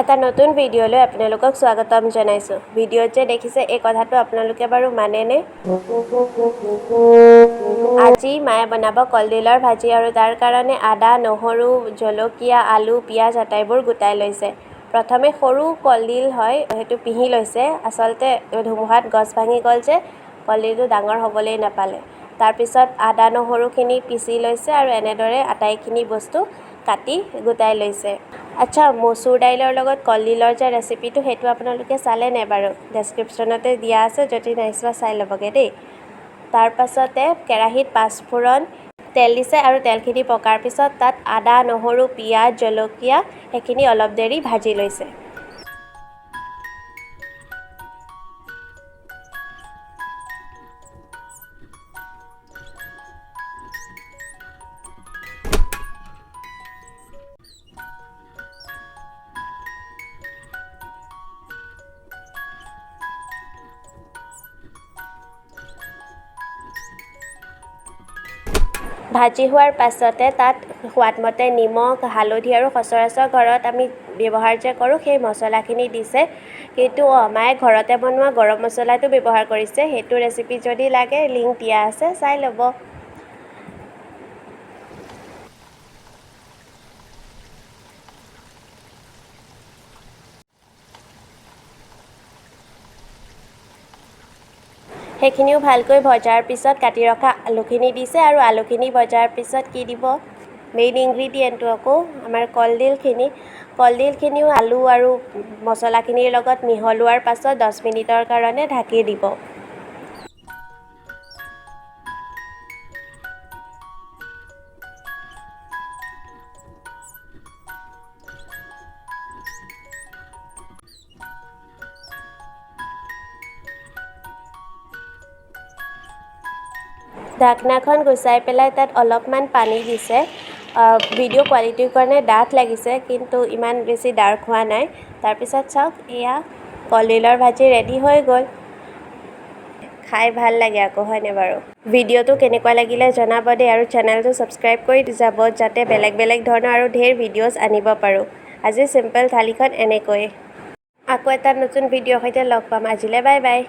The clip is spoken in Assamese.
এটা নতুন ভিডিঅ'লৈ আপোনালোকক স্বাগতম জনাইছোঁ। ভিডিঅ'ত যে দেখিছে এই কথাটো আপোনালোকে বাৰু মানেনে? আজি মায়ে বনাব কলডিলৰ ভাজি আৰু তাৰ কাৰণে আদা, নহৰু, জলকীয়া, আলু, পিঁয়াজ আটাইবোৰ গোটাই লৈছে। প্ৰথমে সৰু কলডিল হয় সেইটো পিহি লৈছে। আচলতে ধুমুহাত গছ ভাঙি গ'ল যে কলডিলটো ডাঙৰ হ'বলৈ নাপালে। তাৰপিছত আদা নহৰুখিনি পিচি লৈছে আৰু এনেদৰে আটাইখিনি বস্তু কাটি গোটাই লৈছে। আচ্ছা, মচুৰ দাইলৰ লগত কলডিলৰ যে ৰেচিপিটো সেইটো আপোনালোকে চালে নে বাৰু? ডেছক্ৰিপশ্যনতে দিয়া আছে, যদি নাই চোৱা চাই ল'বগৈ দেই। তাৰপাছতে কেৰাহীত পাঁচফোৰণ তেল দিছে আৰু তেলখিনি পকাৰ পিছত তাত আদা, নহৰু, পিঁয়াজ, জলকীয়া সেইখিনি অলপ দেৰি ভাজি লৈছে। ভাজি হোৱাৰ পাছতে তাত সোৱাদমতে নিমখ, হালধি আৰু সচৰাচৰ ঘৰত আমি ব্যৱহাৰ যে কৰোঁ সেই মছলাখিনি দিছে। কিন্তু মায়ে ঘৰতে বনোৱা গৰম মছলাটো ব্যৱহাৰ কৰিছে। সেইটো ৰেচিপি যদি লাগে লিংক দিয়া আছে, চাই ল'ব। সেইখিনিও ভালকৈ ভজাৰ পিছত কাটি ৰখা আলুখিনি দিছে আৰু আলুখিনি ভজাৰ পিছত কি দিব? মেইন ইনগ্ৰিডিয়েণ্টটো আকৌ আমাৰ কলডিলখিনিও আলু আৰু মছলাখিনিৰ লগত মিহলোৱাৰ পাছত 10 মিনিটৰ কাৰণে ঢাকি দিব। ঢাকনাখন গুচাই পেলাই তাত অলপমান পানী দিছে। ভিডিঅ' কোৱালিটিৰ কাৰণে ডাঠ লাগিছে, কিন্তু ইমান বেছি ডাৰ্ক হোৱা নাই। তাৰপিছত চাওক, এয়া কলডিলৰ ভাজি ৰেডি হৈ গ'ল। খাই ভাল লাগে আকৌ, হয়নে বাৰু? ভিডিঅ'টো কেনেকুৱা লাগিলে জনাব দেই, আৰু চেনেলটো ছাবস্ক্ৰাইব কৰি যাব যাতে বেলেগ বেলেগ ধৰণৰ আৰু ঢেৰ ভিডিঅ'জ আনিব পাৰোঁ। আজি চিম্পল থালিখন এনেকৈয়ে। আকৌ এটা নতুন ভিডিঅ'ৰ সৈতে লগ পাম। আজিলৈ বাই বাই।